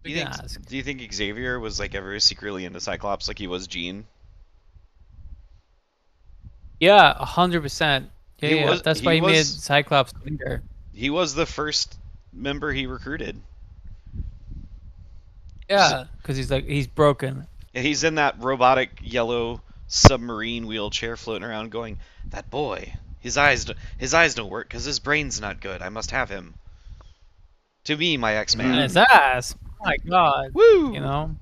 We Do can ask. you think Xavier was like ever secretly into Cyclops like he was Jean? Yeah, 100%. Yeah, He yeah. was That's he why he made was Cyclops leader. he was the first member he recruited. Yeah, because he's broken. He's in that robotic yellow submarine wheelchair floating around going, "That boy, his eyes don't work because his brain's not good. I must have him. To me, my And X-Man." his ass. My God. You Woo! know?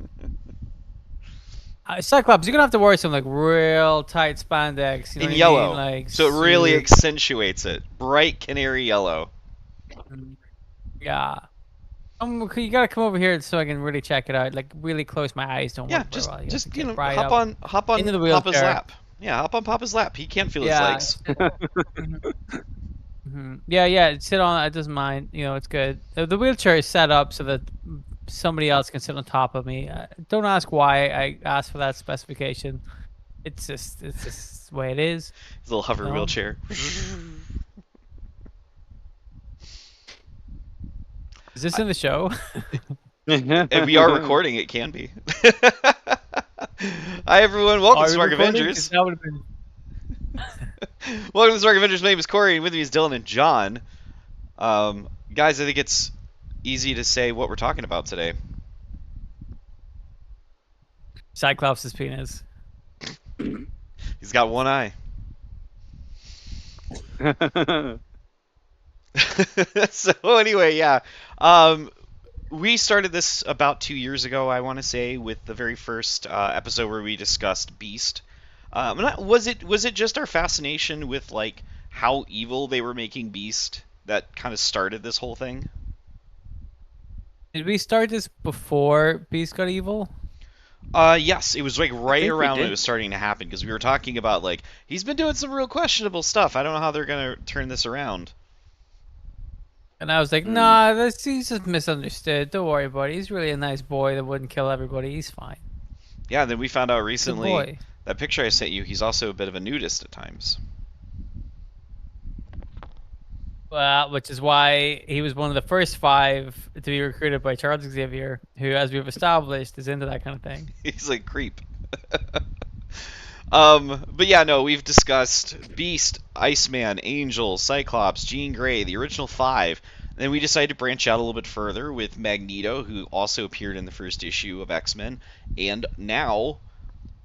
Cyclops, you're gonna have to wear some like real tight spandex. You know In what I mean? yellow. Like So it really super. accentuates it. Bright canary yellow. Yeah. You gotta come over here so I can really check it out. Like really close. My eyes don't Yeah, work very well. You have to just you get know, right hop up on hop into on the Papa's wheelchair. lap. Yeah, hop on Papa's lap. He can't feel his Yeah. legs. Yeah, yeah. Sit on. It doesn't mind. You know, it's good. The wheelchair is set up so that somebody else can sit on top of me. Don't ask why I asked for that specification. It's just the way it is. His little hover You know? wheelchair. Is this in the show? If we are recording, it can be. Hi everyone, welcome Are to we Smark recording? Because Avengers. that would have been. Welcome to Smark Avengers. My name is Corey, and with me is Dylan and John. Guys, I think it's easy to say what we're talking about today. Cyclops' penis. He's got one eye. So anyway, yeah. We started this about 2 years ago, I want to say, with the very first episode where we discussed Beast. Was it just our fascination with like how evil they were making Beast that kind of started this whole thing? Did we start this before Beast got evil? Yes, it was like I right think we around when it did. was starting to happen because we were talking about like he's been doing some real questionable stuff. I don't know how they're gonna turn this around. And I was like, nah, he's just misunderstood. Don't worry about it. He's really a nice boy that wouldn't kill everybody. He's fine. Yeah, then we found out Good recently boy. that picture I sent you. He's also a bit of a nudist at times. Well, which is why he was one of the first 5 to be recruited by Charles Xavier, who, as we've established, is into that kind of thing. He's like creep. But yeah, no, we've discussed Beast, Iceman, Angel, Cyclops, Jean Grey, the original 5. Then we decided to branch out a little bit further with Magneto, who also appeared in the first issue of X-Men, and now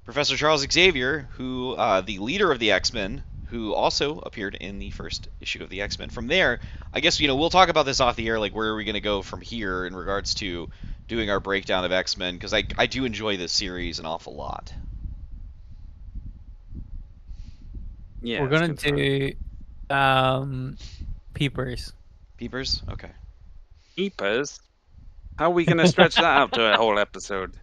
Professor Charles Xavier, who the leader of the X-Men, who also appeared in the first issue of the X-Men. From there, I guess we'll talk about this off the air, like where are we going to go from here in regards to doing our breakdown of X-Men, because I do enjoy this series an awful lot. Yeah, We're it's gonna good fun. do Peepers. Peepers? Okay. Keepers? How are we going to stretch that out to a whole episode?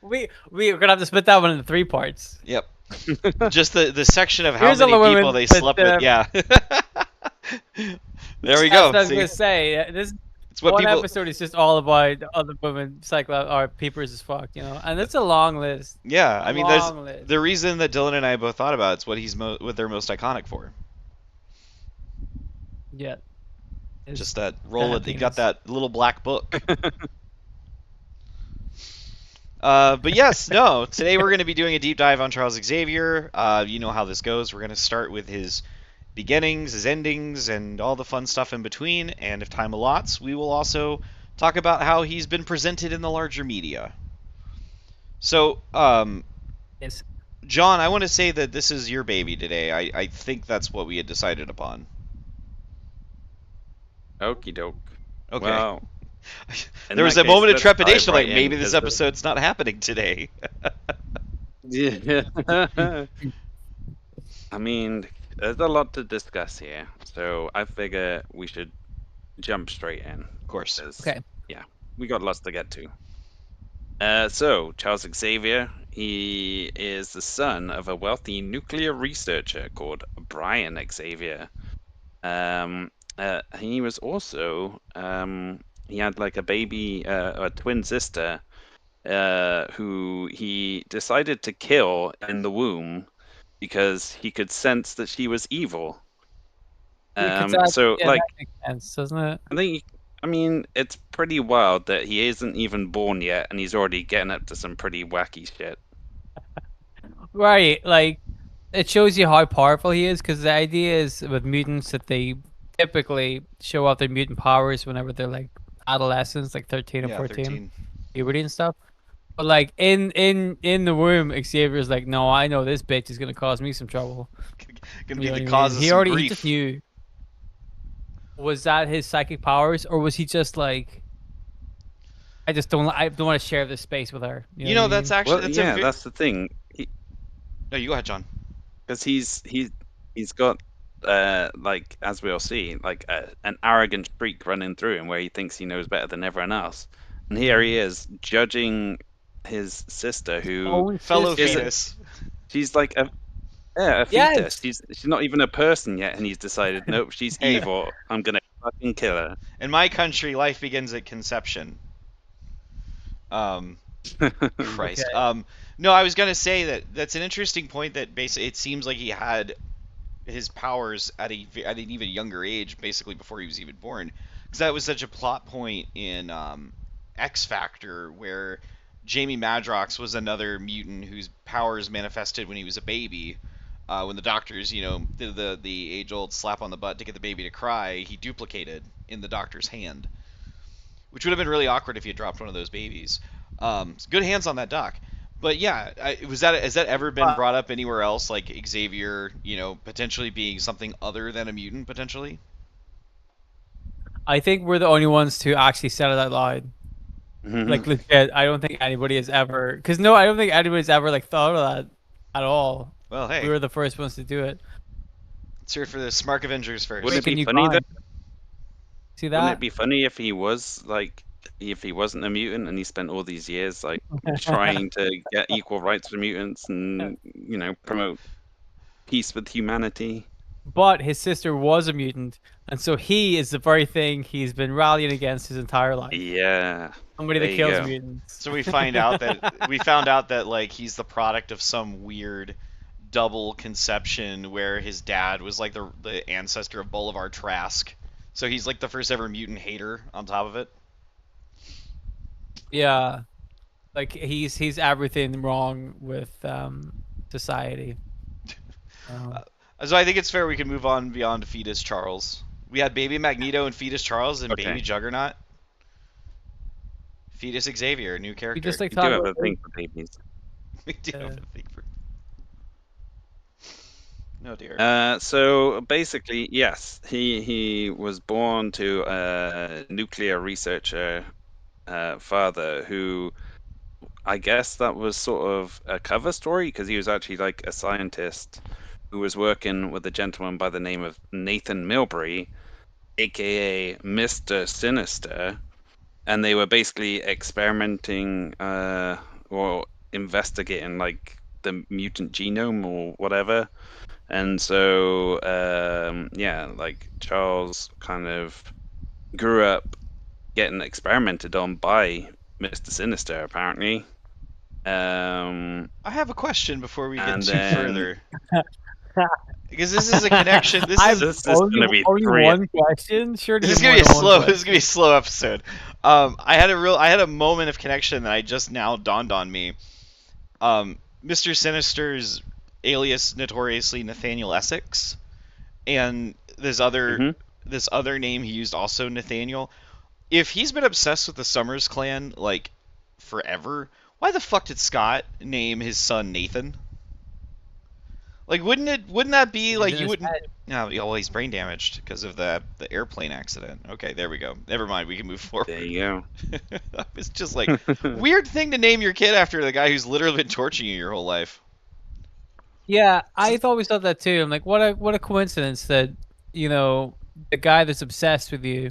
We're gonna have to split that one into 3 parts. Yep. Just the section of how Here's all many the people women they that, slept with. Yeah. There we That's go. what I was See, gonna say. This it's what one people. episode is just all about other women, Cyclops, or Peepers as fuck, and it's a long list. Yeah, A I mean, there's long list. the reason that Dylan and I both thought about it's what they're most iconic for. Yeah. It's Just that roll. that You got penis. that little black book. But yes, no. Today we're going to be doing a deep dive on Charles Xavier. You know how this goes. We're going to start with his beginnings, his endings, and all the fun stuff in between. And if time allots, we will also talk about how he's been presented in the larger media. So, Yes. John, I want to say that this is your baby today. I think that's what we had decided upon. Okie doke. Okay. Well, in There was that a case, moment of let's trepidation, dive like right in, maybe this 'cause episode's not happening today. Yeah. I mean, there's a lot to discuss here, so I figure we should jump straight in. Of course. 'cause, Okay. Yeah, we got lots to get to. So, Charles Xavier, he is the son of a wealthy nuclear researcher called Brian Xavier. He was also, he had like a baby, a twin sister, who he decided to kill in the womb because he could sense that she was evil. Yeah, So, that like, makes sense, doesn't it? I think I mean, it's pretty wild that he isn't even born yet, and he's already getting up to some pretty wacky shit. Right, like it shows you how powerful he is, because the idea is with mutants that they typically show off their mutant powers whenever they're like adolescents, like 13 or Yeah, 14, 13. puberty and stuff. But like in the womb, Xavier's like, no, I know this bitch is gonna cause me some trouble. Gonna You be know the what I cause mean? of He some already he grief. just knew. Was that his psychic powers, or was he just like, I don't want to share this space with her. You know You what I know, that's mean? actually Well, that's yeah, that's the thing. No, you go ahead, John. Because he's got like, as we'll see, like an arrogant streak running through him where he thinks he knows better than everyone else, and here he is judging his sister, who Own Fellow sister. fetus. she's like a fetus. Yes. She's not even a person yet, and he's decided, nope, she's Hey. evil. I'm gonna fucking kill her. In my country, life begins at conception. Christ. Okay. No, I was gonna say that's an interesting point. That basically, it seems like he had his powers at an even younger age, basically before he was even born, because that was such a plot point in X Factor, where Jamie Madrox was another mutant whose powers manifested when he was a baby. When the doctors, did the age-old slap on the butt to get the baby to cry, he duplicated in the doctor's hand, which would have been really awkward if he had dropped one of those babies. Good hands on that doc. But yeah, has that ever been brought up anywhere else? Like Xavier, potentially being something other than a mutant, potentially. I think we're the only ones to actually said it out loud. Like legit, I don't think anybody has ever. Cause no, I don't think anybody's ever like thought of that at all. Well, hey, We were the first ones to do it. let's hear it for the Smark Avengers first. Wouldn't it Making be you funny cry. though? See Wouldn't that? it be funny if he was like, if he wasn't a mutant and he spent all these years like trying to get equal rights for mutants and promote peace with humanity? But his sister was a mutant, and so he is the very thing he's been rallying against his entire life. Yeah. Somebody There that you kills go. mutants. So we found out that like he's the product of some weird double conception where his dad was like the ancestor of Bolivar Trask. So he's like the first ever mutant hater on top of it. Yeah, like he's everything wrong with society. So I think it's fair we can move on beyond Fetus Charles. We had Baby Magneto and Fetus Charles and Okay. Baby Juggernaut. Fetus Xavier, new We character. just like We talk do have about a thing for babies. We do have a thing for. Oh dear. So basically, yes, he was born to a nuclear researcher father who, I guess that was sort of a cover story because he was actually like a scientist who was working with a gentleman by the name of Nathan Milbury, aka Mr. Sinister, and they were basically experimenting or investigating like the mutant genome or whatever. And so yeah, like Charles kind of grew up getting experimented on by Mr. Sinister, apparently. I have a question before we get and too then- further. Because this is a connection. This I've is This is gonna be only three- one question. Sure, this is gonna be a slow. This is gonna be a slow episode. I had a moment of connection that I just now dawned on me. Mr. Sinister's alias notoriously Nathaniel Essex, and this other name he used also Nathaniel. If he's been obsessed with the Summers clan like forever, why the fuck did Scott name his son Nathan? Like, wouldn't that be like you wouldn't? No, well, he's brain damaged because of the airplane accident. Okay, there we go. Never mind. We can move forward. There you go. It's just like weird thing to name your kid after the guy who's literally been torturing you your whole life. Yeah, I always thought that too. I'm like, what a coincidence that the guy that's obsessed with you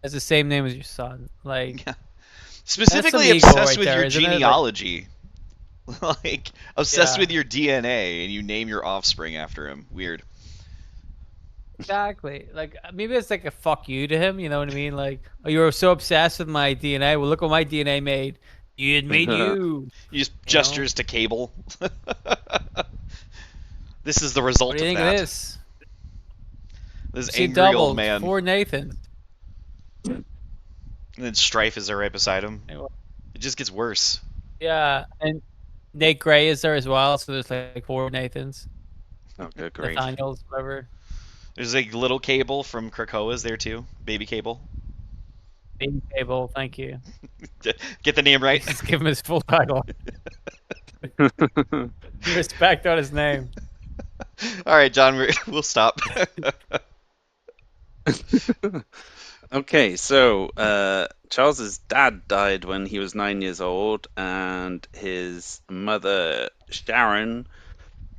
has the same name as your son. Like, Yeah. Specifically ego obsessed right with there, your isn't it? Like- genealogy. Like obsessed Yeah. with your DNA and you name your offspring after him. Weird. exactly. Like maybe it's like a fuck you to him. You know what I mean? Like, oh, you were so obsessed with my DNA. Well, look what my DNA made. It made you. He just gestures to Cable. This is the result What do you of think that. of this? This See, angry old doubled man. for Nathan. And then Strife is there right beside him. Anyway. It just gets worse. Yeah, and Nate Gray is there as well. So there's like 4 Nathans, Oh, good grief. Nathaniels, whatever. There's like little Cable from Krakoa's there too. Baby Cable. Baby Cable, thank you. Get the name right. Just give him his full title. Respect on his name. All right, John, we'll stop. Okay, so Charles's dad died when he was 9 years old, and his mother, Sharon,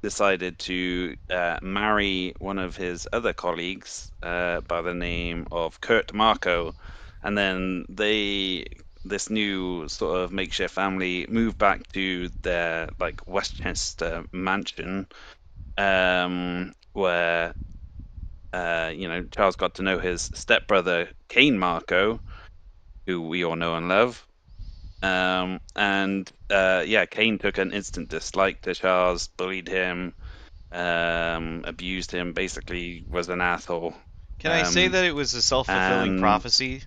decided to marry one of his other colleagues by the name of Kurt Marco, and then this new sort of makeshift family moved back to their like Westchester mansion, where Charles got to know his stepbrother Kane Marco, who we all know and love. Kane took an instant dislike to Charles, bullied him, abused him, basically was an asshole. Can I say that it was a self-fulfilling prophecy?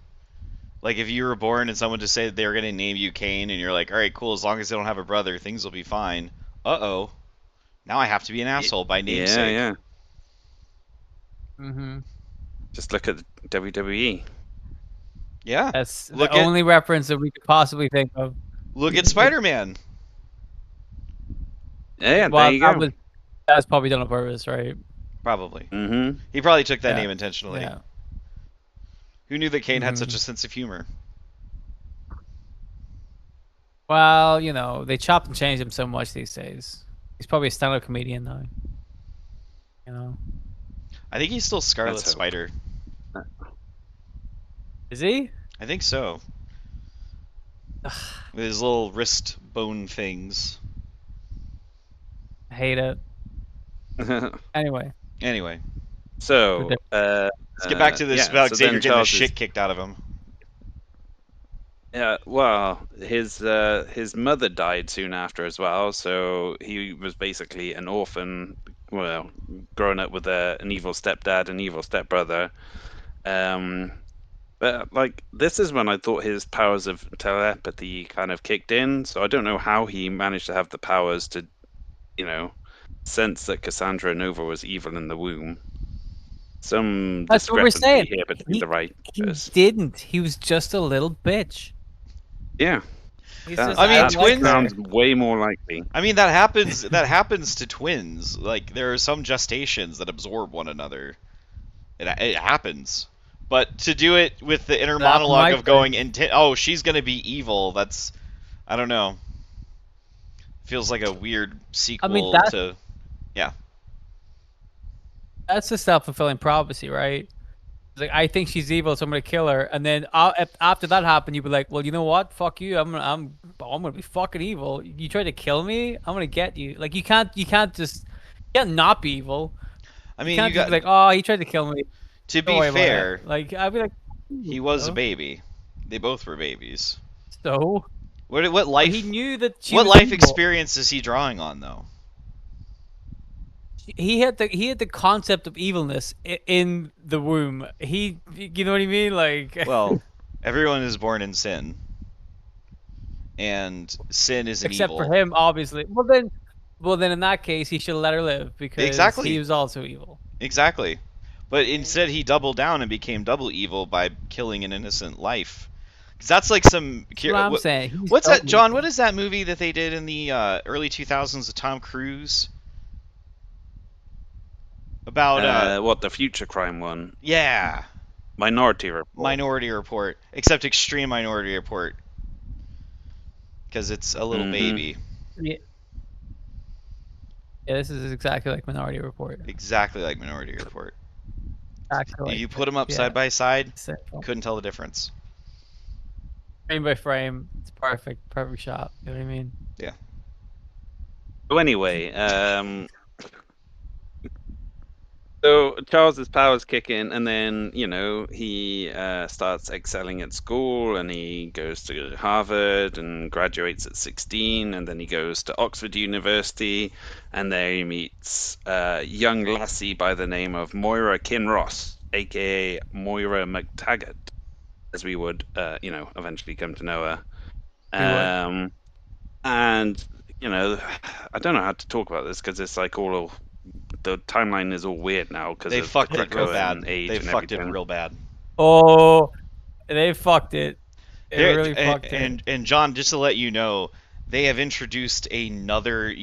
Like if you were born and someone just said they were going to name you Kane, and you're like, all right, cool, as long as they don't have a brother, things will be fine. Uh-oh. Now I have to be an asshole by namesake. Yeah. Mm-hmm. Just look at WWE. Yeah. That's the only reference that we could possibly think of. Look at Spider-Man. Yeah, there you go. That was probably done on purpose, right? Probably. Mm-hmm. He probably took that name intentionally. Yeah. Who knew that Kane had such a sense of humor? Well, they chop and change him so much these days. He's probably a stand-up comedian now. I think he's still Scarlet Spider. Is he? I think so. With his little wrist bone things. I hate it. Anyway. So, let's get back to this about Xavier getting the shit kicked out of him. Yeah, well, his mother died soon after as well, so he was basically an orphan, well, growing up with an evil stepdad and evil stepbrother. But like this is when I thought his powers of telepathy kind of kicked in, so I don't know how he managed to have the powers to, sense that Cassandra Nova was evil in the womb. That's what we're saying. Here between the writers. He didn't. He was just a little bitch. Yeah. Twins sounds way more likely. I mean, that happens. That happens to twins. Like there are some gestations that absorb one another. It happens. But to do it with the inner monologue of going she's gonna be evil. That's, I don't know. Feels like a weird sequel to. Yeah. That's a self-fulfilling prophecy, right? It's like, I think she's evil, so I'm gonna kill her, and then after that happened, you'd be like, well, you know what? Fuck you. I'm gonna be fucking evil. You try to kill me, I'm gonna get you. Like you can't not be evil. I mean, you can't just be like, oh, he tried to kill me. To be fair, like I'd be like, he was a baby. They both were babies. So what life? He knew that. What life experience is he drawing on, though? He had the concept of evilness in the womb. You know what I mean? Like, well, everyone is born in sin, and sin is an except evil. for him, obviously. Well, then in that case, he should have let her live because he was also evil. Exactly, but instead he doubled down and became double evil by killing an innocent life. Because that's like some. That's what I'm saying. What's that, John? What is that movie that they did in the early 2000s with Tom Cruise? About what, the future crime one? Yeah. Minority Report. Minority Report, except extreme Minority Report, because it's a little baby. Yeah, this is exactly like Minority Report. Exactly like Minority Report. Exactly. You put them up side by side, couldn't tell the difference. Frame by frame, it's perfect shot. You know what I mean? Yeah. So anyway, so Charles's powers kick in, and then he starts excelling at school, and he goes to Harvard and graduates at 16, and then he goes to Oxford University, and there he meets a young lassie by the name of Moira Kinross, aka Moira MacTaggert. as we would, eventually come to know her. We would. And I don't know how to talk about this because it's like the timeline is all weird now because They of the fucked it real Krakoan bad. age They and fucked it everything. real bad. Oh, they fucked it. They Here really fucked it. and John, just to let you know, they have introduced another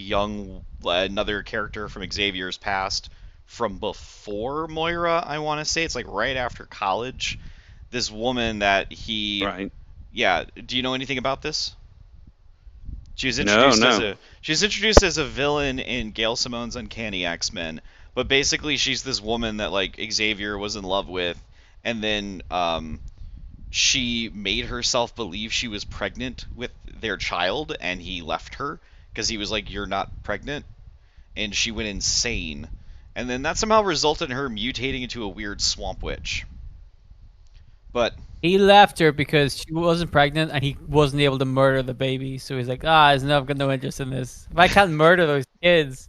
character from Xavier's past from before Moira. I want to say it's like right after college. This woman that he, Right? yeah. Do you know anything about this? She was No, introduced as no. a villain in Gail Simone's Uncanny X-Men, but basically she's this woman that like Xavier was in love with, and then she made herself believe she was pregnant with their child, and he left her because he was like, "You're not pregnant," and she went insane, and then that somehow resulted in her mutating into a weird swamp witch. But He left her because she wasn't pregnant and he wasn't able to murder the baby. So he's like, I've got no interest in this. If I can't murder those kids,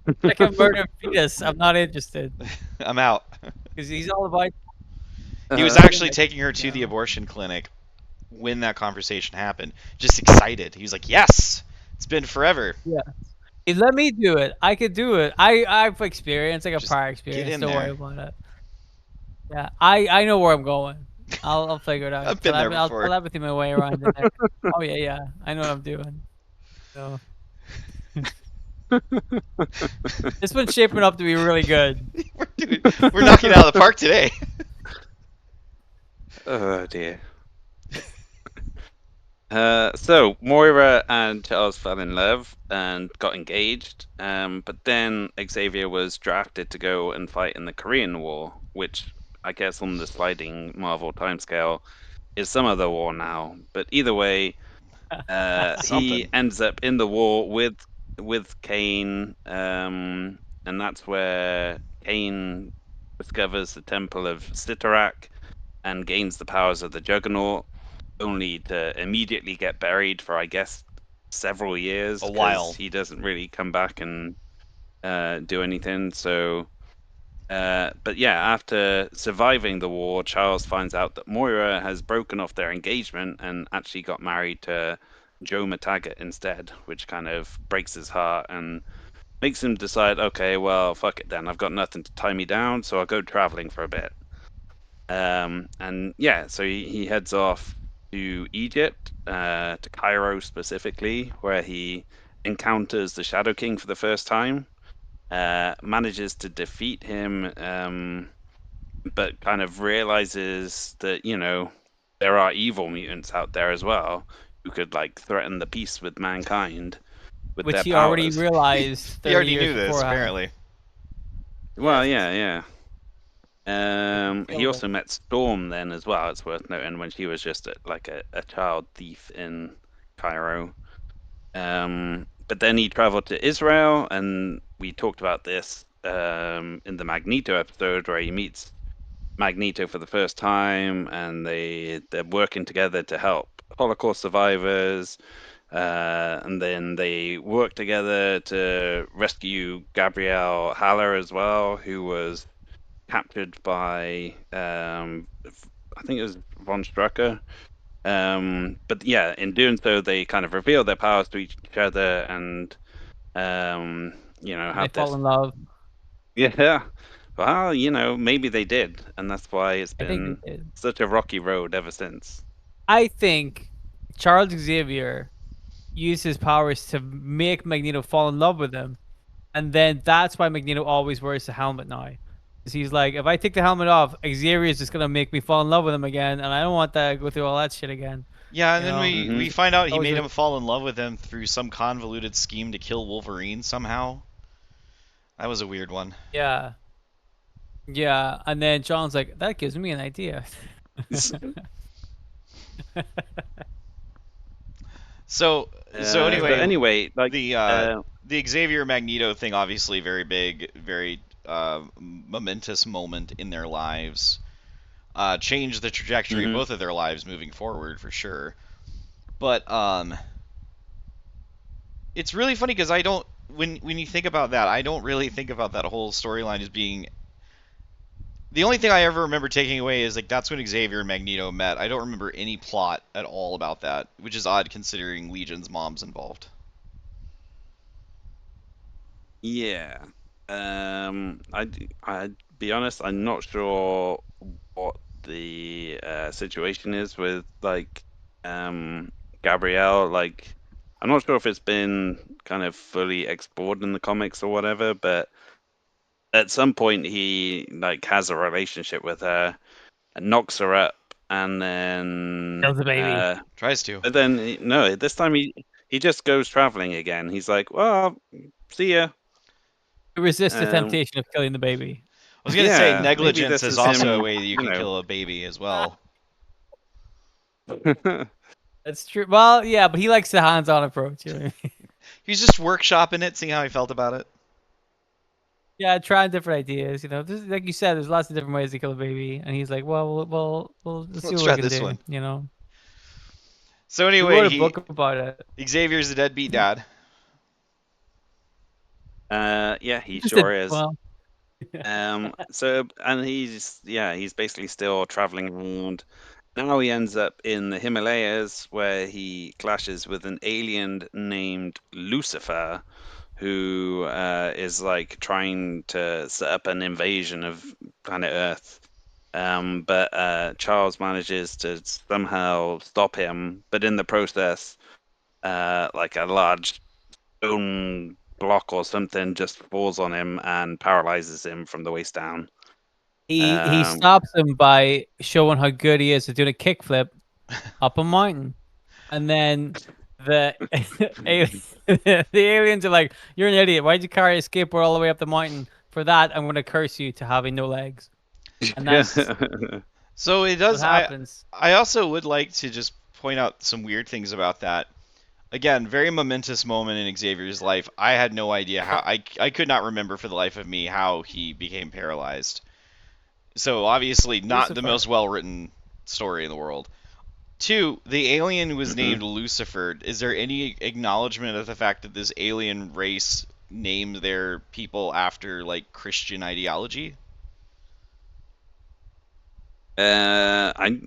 if I can murder a fetus, I'm not interested. I'm out. Because he's all about, He was Uh, actually taking her to the abortion clinic when that conversation happened. Just excited. He was like, "Yes, it's been forever. yeah. He let me do it. I could do it. I've experienced, like a Just prior get experience. in Don't worry there." about it. Yeah, I know where I'm going. I'll figure it out. I've been there I'll before. telepathy my way around in there. Oh yeah. I know what I'm doing. So this one's shaping up to be really good. We're knocking it out of the park today. oh dear. So Moira and Charles fell in love and got engaged, but then Xavier was drafted to go and fight in the Korean War, which I guess on the sliding Marvel timescale is some other war now. But either way, he Something. ends up in the war with Kane, and that's where Kane discovers the Temple of Sitarak and gains the powers of the Juggernaut, only to immediately get buried for, I guess, several years A because while. he doesn't really come back and do anything. So, but yeah, after surviving the war, Charles finds out that Moira has broken off their engagement and actually got married to Joe MacTaggert instead, which kind of breaks his heart and makes him decide, okay, well, fuck it then. I've got nothing to tie me down, so I'll go traveling for a bit. And yeah, so he heads off to Egypt, to Cairo specifically, where he encounters the Shadow King for the first time, manages to defeat him, but kind of realizes that, there are evil mutants out there as well who could like threaten the peace with mankind with Which their he already powers. realized He 30 already years knew this, beforehand. apparently. Well, Yes. yeah. He Killed also him. met Storm then as well. It's worth noting when she was just a child thief in Cairo. But then he traveled to Israel, and we talked about this in the Magneto episode where he meets Magneto for the first time, and they're working together to help Holocaust survivors. And then they work together to rescue Gabrielle Haller as well, who was captured by I think it was von Strucker. But yeah, in doing so, they kind of reveal their powers to each other and And they have fall this. in love. Yeah, well, maybe they did, and that's why it's I think been they did. such a rocky road ever since. I think Charles Xavier used his powers to make Magneto fall in love with him. And then that's why Magneto always wears the helmet now. Because he's like, if I take the helmet off, Xavier is just going to make me fall in love with him again. And I don't want that go through all that shit again. Yeah, and You then know? we Hmm. find out he Always made a- him fall in love with him through some convoluted scheme to kill Wolverine somehow. That was a weird one. Yeah. Yeah. And then John's like, that gives me an idea. So So anyway, anyway, like, the the Xavier Magneto thing, obviously very big, very momentous moment in their lives. Changed the trajectory of mhm. both of their lives moving forward for sure. But it's really funny because I don't when you think about that, I don't really think about that whole storyline as being The only thing I ever remember taking away is like that's when Xavier and Magneto met. I don't remember any plot at all about that, which is odd considering Legion's mom's involved. Yeah. I'd be honest, I'm not sure what the situation is with like Gabrielle. Like, I'm not sure if it's been kind of fully explored in the comics or whatever, but at some point he like has a relationship with her and knocks her up, and then Kills the baby. Tries to. but then no, this time he just goes traveling again. He's like, well, see ya. Resist the Um, temptation of killing the baby. I was gonna say Yeah, maybe negligence this is is also a him, way that you you can know. kill a baby as well. That's true. Well, yeah, but he likes the hands-on approach. You know what I mean? He's just workshopping it, seeing how he felt about it. Yeah, trying different ideas. You know, this, like you said, there's lots of different ways to kill a baby, and he's like, well, let's see Let's what try we can this do. one. You know, So he anyway, wrote a book about it. Xavier's a deadbeat dad. Yeah, he Just sure a, is. well, So and he's basically still traveling around. Now he ends up in the Himalayas where he clashes with an alien named Lucifer, who is like trying to set up an invasion of planet Earth. But Charles manages to somehow stop him, but in the process, like a large stone block or something just falls on him and paralyzes him from the waist down. he stops him by showing how good he is at doing a kickflip up a mountain, and then the the aliens are like, "You're an idiot. Why'd you carry a skateboard all the way up the mountain? For that, I'm going to curse you to having no legs." And that's So it what does. happens. I also would like to just point out some weird things about that. Again, very momentous moment in Xavier's life. I had no idea how. I could not remember for the life of me how he became paralyzed. So obviously not the Lucifer. most well written story in the world. Two, the alien was named Lucifer. Is there any acknowledgement of the fact that this alien race named their people after like Christian ideology? I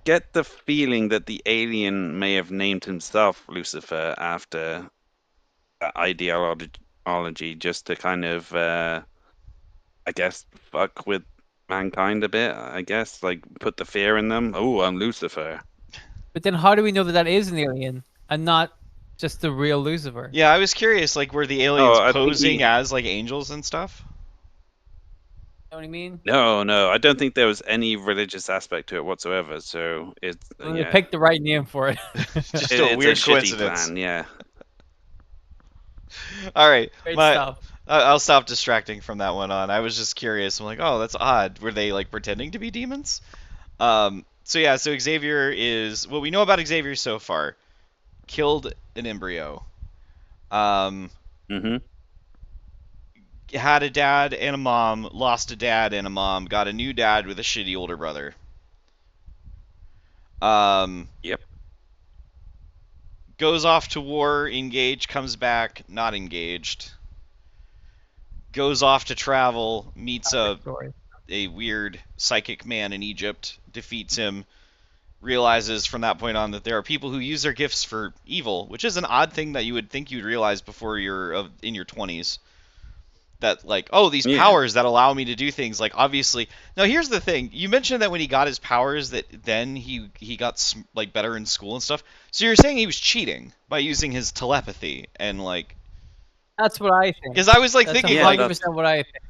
get the feeling that the alien may have named himself Lucifer after that ideology just to kind of, I guess, fuck with mankind a bit. I guess, like put the fear in them. Oh, I'm Lucifer. But then, how do we know that that is an alien and not just the real Lucifer? Yeah, I was curious. Like, were the aliens I think posing as like angels and stuff? You know what I mean? No, I don't think there was any religious aspect to it whatsoever. So it's Well, they yeah, picked the right name for it. Just it's a a weird shitty coincidence. plan. Yeah. All right, Great my, stuff. I'll stop distracting from that one on. I was just curious. I'm like, oh, that's odd. Were they like pretending to be demons? So yeah, so Xavier is what we know about Xavier so far. Killed an embryo. Mm-hmm. Had a dad and a mom. Lost a dad and a mom. Got a new dad with a shitty older brother. Yep. Goes off to war, engaged, comes back, not engaged. Goes off to travel, meets Story. a weird psychic man in Egypt, defeats him, realizes from that point on that there are people who use their gifts for evil, which is an odd thing that you would think you'd realize before you're in your 20s. That like, oh, these Yeah. powers that allow me to do things, like obviously. Now here's the thing: you mentioned that when he got his powers, that then he got like better in school and stuff. So you're saying he was cheating by using his telepathy and like, That's what I think. because I was like That's thinking, Yeah, like, 100% what I think.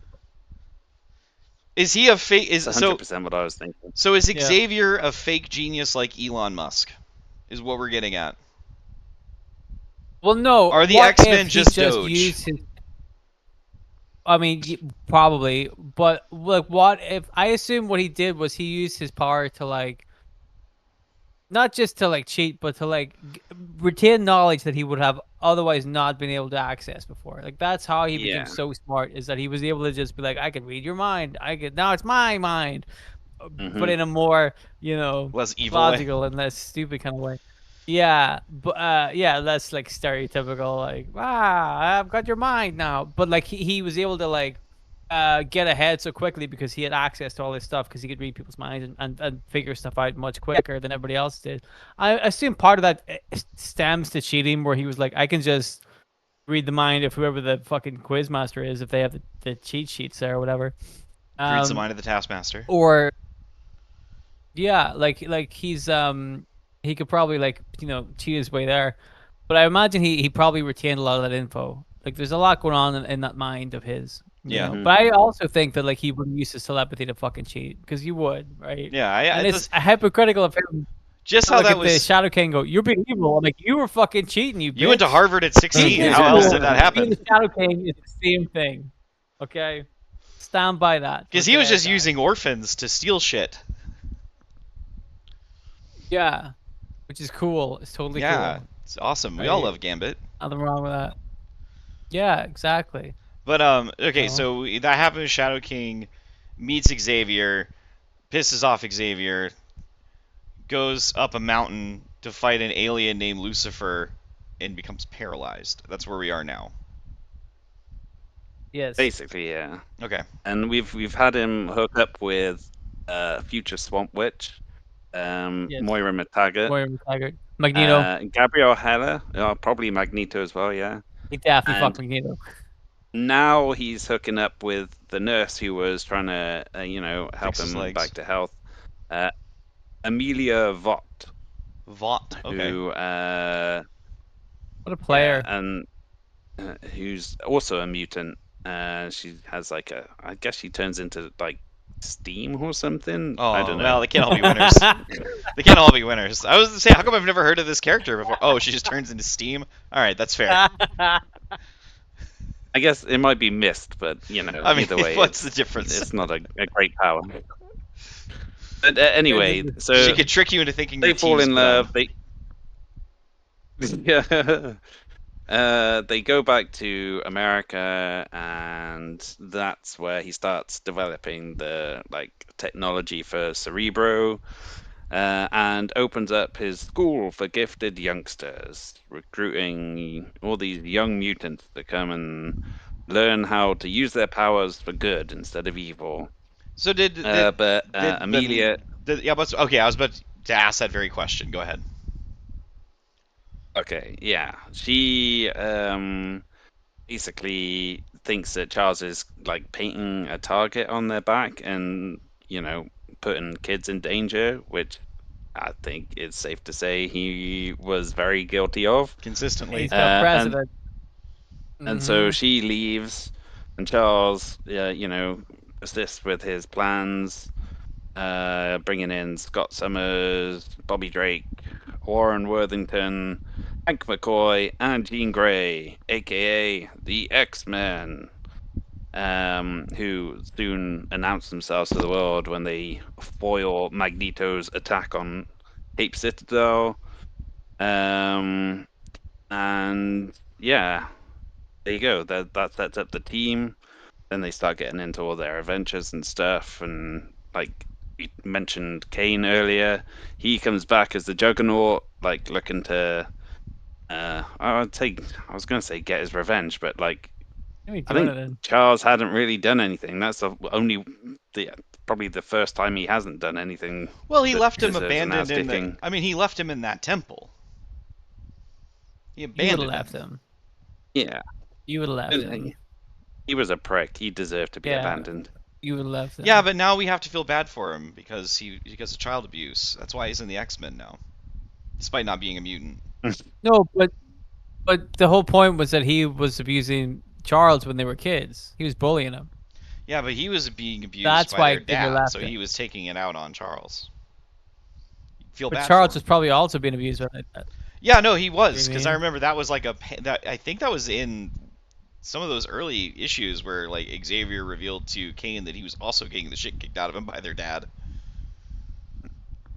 is he a fake? Is That's so 100% what I was thinking. so is Yeah. Xavier a fake genius like Elon Musk? Is what we're getting at. Well, no. Are the what X-Men if he just Doge? used his? I mean, probably, but like, what if? I assume what he did was he used his power to like, not just to like cheat, but to like retain knowledge that he would have otherwise not been able to access before. Like that's how he Yeah. became so smart, is that he was able to just be like, I can read your mind. Now it's my mind, but in a more Less evil way. logical and less stupid kind of way. Yeah, but yeah, less like stereotypical, like I've got your mind now. But like he was able to like get ahead so quickly because he had access to all this stuff because he could read people's minds and figure stuff out much quicker than everybody else did. I assume part of that stems to cheating, where he was like, I can just read the mind of whoever the fucking quizmaster is if they have the cheat sheets there or whatever. Reads the mind of the Taskmaster. Or yeah, like he's he could probably like cheat his way there, but I imagine he probably retained a lot of that info. Like there's a lot going on in that mind of his. Yeah. But I also think that like he wouldn't use his telepathy to fucking cheat because you would, right? Yeah, and it's hypocritical of him. Just to how look that at the was. Shadow King go, you're being evil. I'm like, you were fucking cheating. You went to bitch." Harvard at 16. Being How else evil did that and happen? being the Shadow King is the same thing. Okay, stand by that. Because he was just using orphans to steal shit. Yeah, which is cool. It's totally Yeah, cool. it's awesome. We all love Gambit. Nothing wrong with that. Yeah, exactly. But okay, so that happened with Shadow King, meets Xavier, pisses off Xavier, goes up a mountain to fight an alien named Lucifer, and becomes paralyzed. That's where we are now. Yes. Basically, yeah. Okay. And we've had him hook up with future Swamp Witch, Moira MacTaggert. Moira MacTaggert. Magneto. Gabriel Heller, probably Magneto as well, yeah. He definitely fucked Magneto. Now he's hooking up with the nurse who was trying to, help Fix his him legs. back to health. Amelia Vought. Vought, okay. Who, what a player. Yeah, and who's also a mutant. She has like I guess she turns into like steam or something. Oh, I don't know. well, they can't all be winners. They can't all be winners. I was going to say, how come I've never heard of this character before? Oh, she just turns into steam? All right, that's fair. I guess it might be mist, but either way, what's the difference? It's not a great power. But anyway, so she could trick you into thinking they your fall team's in love. They go back to America, and that's where he starts developing the technology for Cerebro, and opens up his school for gifted youngsters, recruiting all these young mutants to come and learn how to use their powers for good instead of evil. So Amelia. I was about to ask that very question. Go ahead. Okay, yeah. She basically thinks that Charles is painting a target on their back and, putting kids in danger, which I think it's safe to say he was very guilty of. Consistently. He's got president. And so she leaves, and Charles, assists with his plans, bringing in Scott Summers, Bobby Drake, Warren Worthington, Hank McCoy, and Jean Grey, aka the X-Men, who soon announce themselves to the world when they foil Magneto's attack on Cape Citadel. And yeah, there you go. That sets up the team. Then they start getting into all their adventures and stuff, and we mentioned Kane earlier. He comes back as the Juggernaut, looking to I was gonna say get his revenge, but I think Charles hadn't really done anything. That's probably the first time he hasn't done anything. Well, he left him abandoned he left him in that temple. He abandoned him. Yeah. You would have left him. He was a prick. He deserved to be abandoned. You would have left him. Yeah, but now we have to feel bad for him because of child abuse. That's why he's in the X-Men now, despite not being a mutant. No, but the whole point was that he was abusing Charles when they were kids. He was bullying him. Yeah, but he was being abused by their dad, so he was taking it out on Charles. But Charles was probably also being abused by that. Yeah, no, he was, because I remember that was I think that was in some of those early issues where Xavier revealed to Kane that he was also getting the shit kicked out of him by their dad.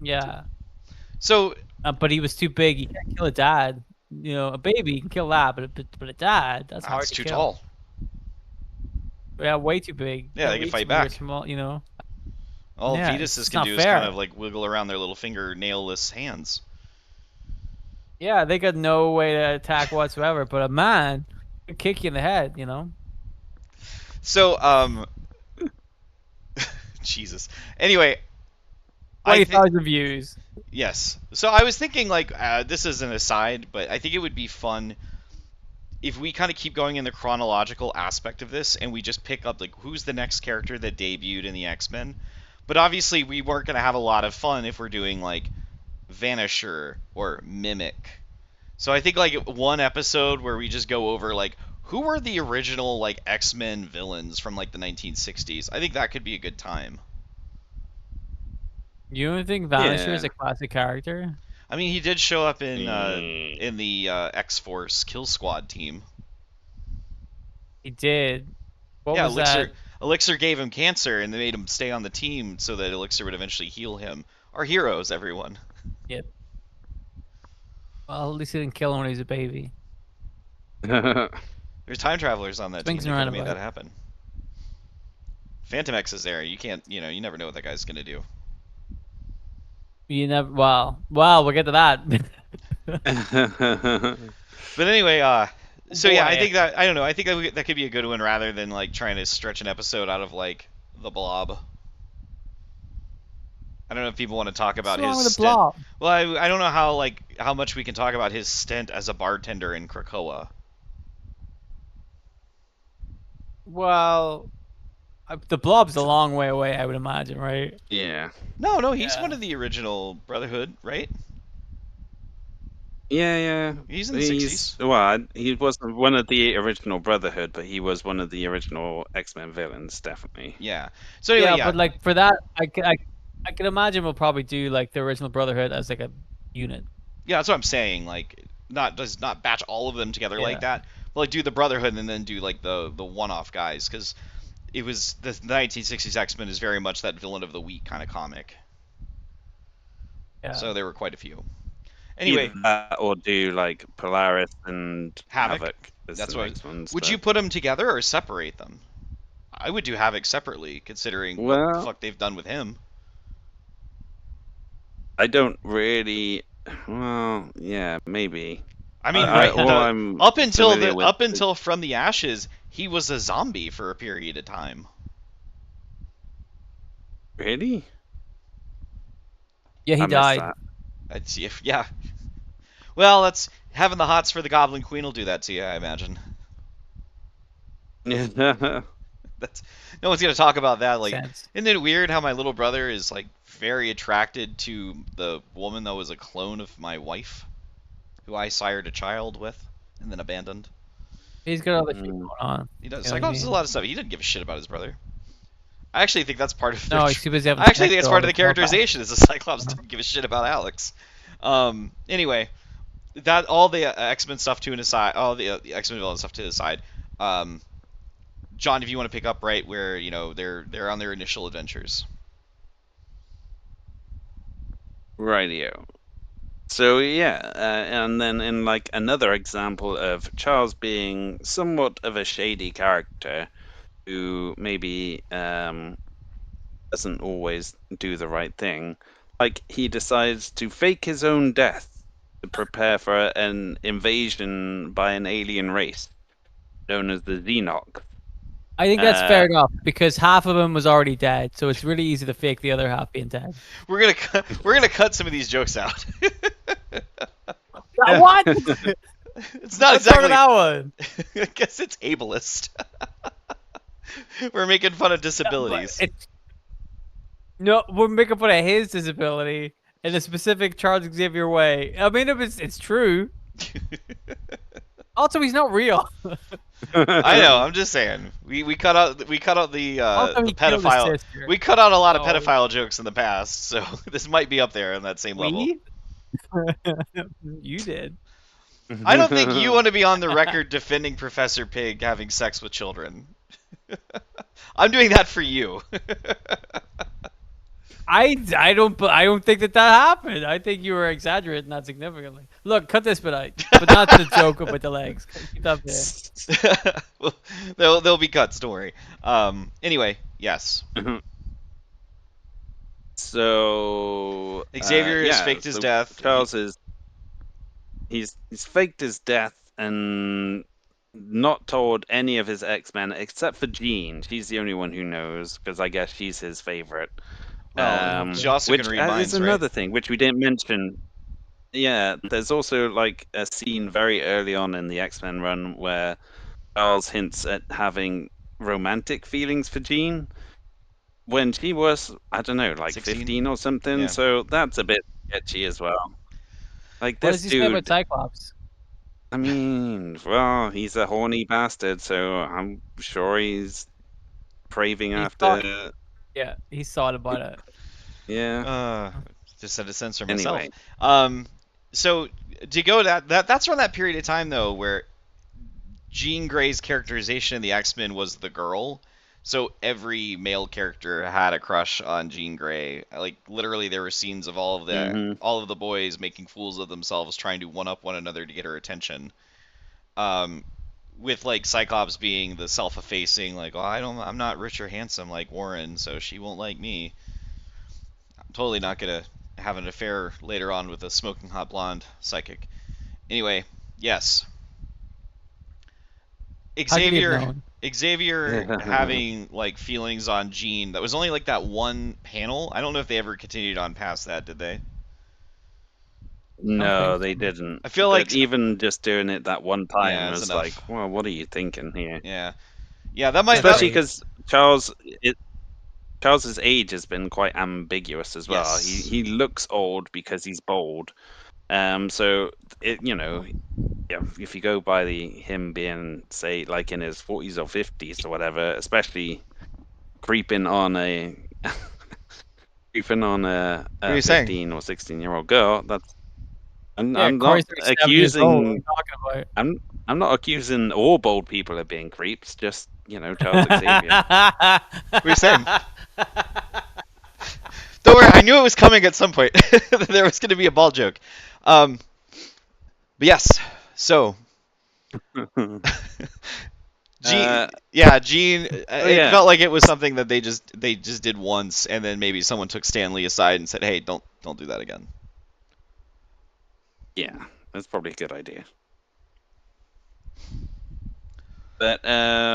Yeah. So. But he was too big. He can't kill a dad. A baby you can kill that, but a dad, that's hard to kill. Too tall. Yeah, way too big. Yeah, they can fight back. Small, All fetuses can do is kind of wiggle around their little fingernail-less hands. Yeah, they got no way to attack whatsoever, but a man could kick you in the head, So, Jesus. Anyway, 20,000 views. yes. So I was thinking, like, this is an aside, but I think it would be fun if we kind of keep going in the chronological aspect of this, and we just pick up, like, who's the next character that debuted in the X-Men. But obviously, we weren't gonna have a lot of fun if we're doing like Vanisher or Mimic. So I think like one episode where we just go over like who were the original like X-Men villains from like the 1960s. I think that could be a good time. You don't think Vanisher is Yeah. a classic character? I mean, he did show up in Mm. the X-Force Kill Squad team. He did. What Yeah, was that? Elixir gave him cancer, and they made him stay on the team so that Elixir would eventually heal him. Our heroes, everyone. Yep. Well, at least he didn't kill him when he was a baby. There's time travelers on that team. Swings They and could have made roundabouts. that happen. Phantom X is there. You can't, you never know what that guy's gonna do. You never. Well, we'll get to that. But anyway, so yeah, I Boy. think that I don't know. I think that could be a good one rather than like trying to stretch an episode out of like the Blob. I don't know if people want to talk about What's wrong his with the stint. blob? Well, I don't know how much we can talk about his stint as a bartender in Krakoa. Well, the blob's a long way away, I would imagine, right? Yeah. No, he's Yeah. one of the original Brotherhood, right? Yeah. He's in the 60s. Well, he wasn't one of the original Brotherhood, but he was one of the original X-Men villains, definitely. Yeah. So anyway, yeah. But like for that, I can imagine we'll probably do like the original Brotherhood as like a unit. Yeah, that's what I'm saying. Like, does not batch all of them together like that, but like do the Brotherhood and then do like the one-off guys, because it was the 1960s X-Men is very much that villain of the week kind of comic. Yeah. So there were quite a few. Anyway, Either that or do like Polaris and Havoc. as That's the what. next ones, Would but- you put them together or separate them? I would do Havoc separately, considering what the Well- fuck they've done with him. I don't really. Well, yeah, maybe. I mean, I'm up until familiar with- up until From the Ashes, he was a zombie for a period of time. Really? Yeah, he I missed died. that. I'd see if yeah. Well, that's having the hots for the Goblin Queen will do that to you, I imagine. That's no one's gonna talk about that. Like, Sense. isn't it weird how my little brother is like very attracted to the woman that was a clone of my wife, who I sired a child with and then abandoned? He's got other shit going on. He does. You know what I Cyclops does a mean? lot of stuff. He didn't give a shit about his brother. I actually think that's part of No, their he's too busy having I actually sex think it's with part all of the the telepaths. characterization is the Cyclops didn't give a shit about Alex. Anyway, that all the X-Men stuff to an aside, all the X-Men villain stuff to the side. John, if you want to pick up right where they're on their initial adventures. Rightio. So yeah, and then in like another example of Charles being somewhat of a shady character who maybe doesn't always do the right thing, like he decides to fake his own death to prepare for an invasion by an alien race known as the Xenox. I think that's fair enough because half of him was already dead, so it's really easy to fake the other half being dead. We're gonna cut some of these jokes out. What? It's not Let's start exactly. with that one. I guess it's ableist. We're making fun of disabilities. No, we're making fun of his disability in a specific Charles Xavier way. I mean, it's true. Also, he's not real. I know. I'm just saying. We cut out the Also, he killed his pedophile. sister. We cut out a lot of Oh. pedophile jokes in the past, so this might be up there on that same level. We? You did. I don't think you want to be on the record defending Professor Pig having sex with children. I'm doing that for you. I don't think that happened. I think you were exaggerating that significantly. Look, cut this bit out, but not the joke with the legs. Keep that there. Well, they'll be cuts. Don't worry. Anyway, yes. So Xavier has faked his death. Charles is he's faked his death, and not told any of his X-Men except for Jean. She's the only one who knows, because I guess she's his favorite. Well, she also Which can read is minds, right? another thing which we didn't mention. Yeah, there's also like a scene very early on in the X-Men run where Charles hints at having romantic feelings for Jean when she was, I don't know, like 16? 15 or something. Yeah. So that's a bit sketchy as well. Like What this does he say about dude, Cyclops? I mean, well, he's a horny bastard, so I'm sure he's craving He thought, after. yeah, he thought about it. Yeah. Just had to censor myself. Anyway. So to go that's around that period of time though where Jean Grey's characterization in the X-Men was the girl. So every male character had a crush on Jean Grey. Like literally there were scenes of all of the boys making fools of themselves trying to one up one another to get her attention. With like Cyclops being the self-effacing like, "Oh, I'm not rich or handsome like Warren, so she won't like me. I'm totally not going to have an affair later on with a smoking hot blonde psychic." Anyway, yes. How could he have Xavier known? Xavier having like feelings on Jean. That was only like that one panel. I don't know if they ever continued on past that, did they? No, think they so. didn't. I feel But like even just doing it that one time yeah, it's was enough. like, well, what are you thinking here? Yeah. Yeah, that might Especially Right. because Charles's age has been quite ambiguous as well. Yes. He looks old because he's bald. So it yeah, if you go by him being say like in his 40s or 50s or whatever, especially creeping on a creeping on What are a you saying? 15 or 16-year-old girl, that's Yeah, I'm not Corey's 37 years old. What are accusing you talking about? I'm not accusing all bald people of being creeps, just Charles Xavier. What are you saying? Don't worry, I knew it was coming at some point. There was going to be a ball joke. But yes, so Gene, yeah, Gene. It Yeah. felt like it was something that they just did once, and then maybe someone took Stanley aside and said, "Hey, don't do that again." Yeah, that's probably a good idea. But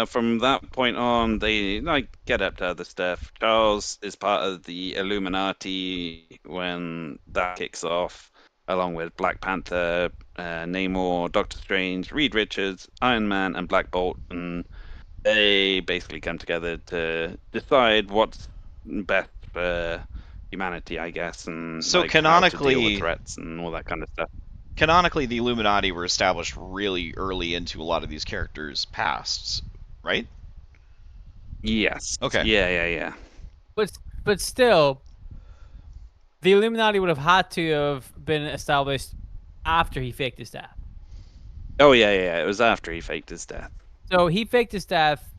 from that point on, they like get up to other stuff. Charles is part of the Illuminati when that kicks off, along with Black Panther, Namor, Doctor Strange, Reed Richards, Iron Man, and Black Bolt, and they basically come together to decide what's best for humanity, I guess, and So like how to deal with canonically, threats and all that kind of stuff. the Illuminati were established really early into a lot of these characters' pasts, right? Yes. Okay. Yeah. But still, the Illuminati would have had to have been established after he faked his death. Oh yeah. It was after he faked his death. So he faked his death,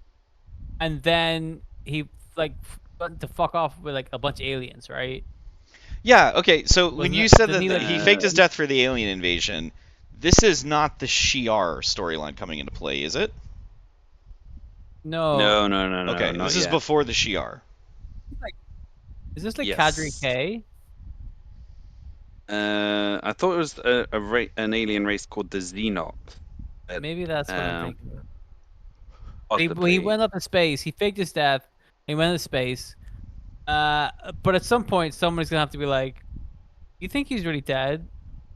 and then he like went to fuck off with like a bunch of aliens, right? Yeah. Okay. So when Wasn't you it? said Didn't that he, he faked his death for the alien invasion, this is not the Shi'ar storyline coming into play, is it? No. No. Okay. Not This is yet. before the Shi'ar. Is this like Yes. Cadre K? I thought it was an alien race called the Xenot. Maybe that's what I'm thinking. He Possibly. went up in space. He faked his death. He went into space. But at some point, someone's gonna have to be like, "You think he's really dead,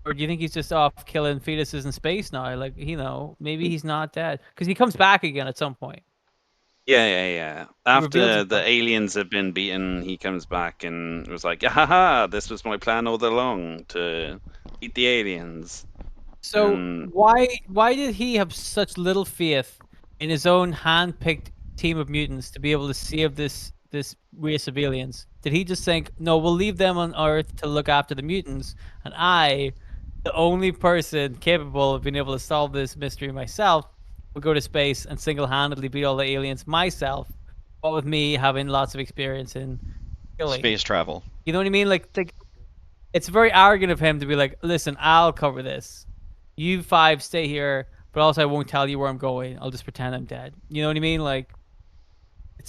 or do you think he's just off killing fetuses in space now? Like, maybe he's not dead because he comes back again at some point." Yeah. reveals After himself. the aliens have been beaten, he comes back and was like, "Haha! This was my plan all along to eat the aliens." So Um, why did he have such little faith in his own hand-picked team of mutants to be able to save this race of aliens? Did he just think, no, we'll leave them on Earth to look after the mutants, and I, the only person capable of being able to solve this mystery myself, will go to space and single-handedly beat all the aliens myself, but with me having lots of experience in killing. Space travel. You know what I mean? Like it's very arrogant of him to be like, listen, I'll cover this. You five stay here, but also I won't tell you where I'm going. I'll just pretend I'm dead. You know what I mean? Like,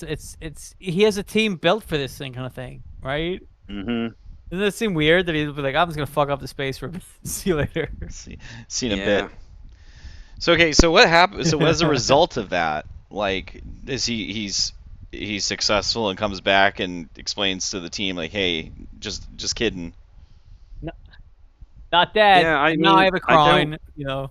it's he has a team built for this thing kind of thing, right? mhm. Doesn't it seem weird that he'll be like, I'm just gonna fuck up the space for a bit. See you later. See in a Yeah. bit. So okay, so what happened? So as a result of that, like, is he's successful and comes back and explains to the team like, hey, just kidding. No, not dead. Yeah, I And now I mean, have a I don't crown. You know.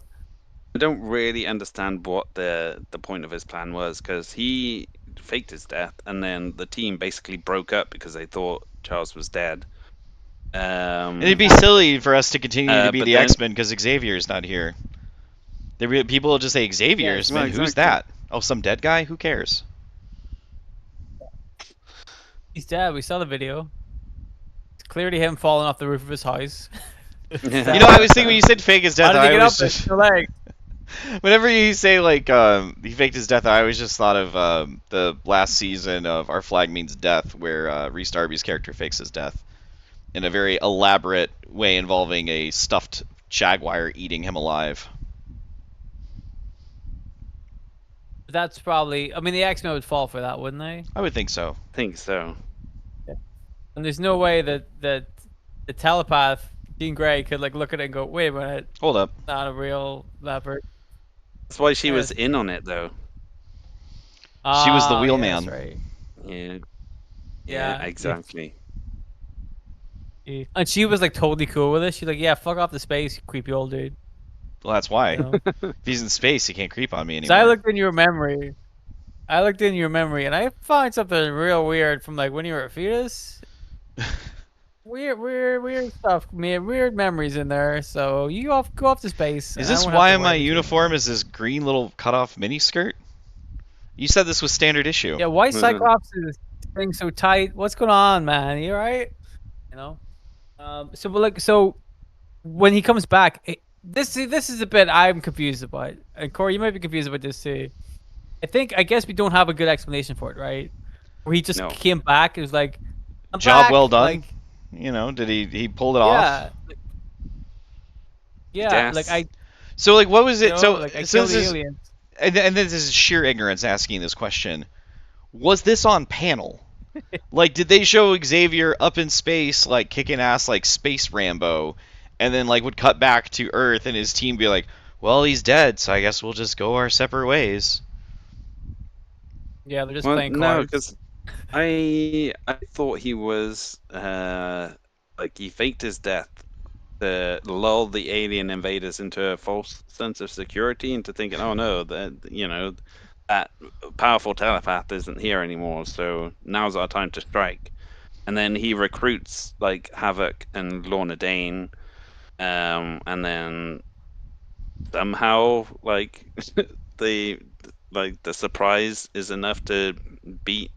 I don't really understand what the point of his plan was, because he faked his death, and then the team basically broke up because they thought Charles was dead. And it'd be Exactly. silly for us to continue to be But the then, X-Men because Xavier's not here. People will just say Xavier's, Yes. well, man. Who's exactly. that? Oh, some dead guy? Who cares? He's dead. We saw the video. It's clearly him falling off the roof of his house. You know, I was thinking when you said fake his How death, did he I get was up it? just No legs. whenever you say like he faked his death, I always just thought of the last season of Our Flag Means Death, where Reese Darby's character fakes his death in a very elaborate way involving a stuffed jaguar eating him alive. That's probably. I mean, the X-Men would fall for that, wouldn't they? I would think so. I think so. And there's no way that the telepath Jean Grey could like look at it and go, "Wait a minute, Hold up. not a real leopard." That's why she was Yes. in on it, though. She was the Ah, wheelman. That's right. Yeah. Yeah, Exactly. And she was like totally cool with it. She's like, "Yeah, fuck off the space, you creepy old dude." Well, that's why. You know? If he's in space, he can't creep on me So I anymore. looked in your memory. And I find something real weird from like when you were a fetus. Weird stuff. Weird memories in there. So you go off to space. Is and I this won't have why to my worry about you uniform anymore. is this green little cutoff miniskirt? You said this was standard issue. Yeah, why Cyclops is staying so tight? What's going on, man? You all right? You know. So when he comes back, this is a bit I'm confused about. And Corey, you might be confused about this too. I guess we don't have a good explanation for it, right? Where he just No. came back. It was like, I'm Job back, well done. Like, You know, did he pulled it off? yeah, yeah. Like Yes. So like, what was you it? know, So like I so killed this the is aliens. and this is sheer ignorance asking this question. Was this on panel? Like, did they show Xavier up in space, like kicking ass, like Space Rambo, and then like would cut back to Earth and his team be like, "Well, he's dead, so I guess we'll just go our separate ways." Yeah, they're just Well, playing no, cards. because I thought he was like he faked his death to lull the alien invaders into a false sense of security, into thinking, oh no, that powerful telepath isn't here anymore, so now's our time to strike. And then he recruits like Havoc and Lorna Dane, and then somehow like the the surprise is enough to beat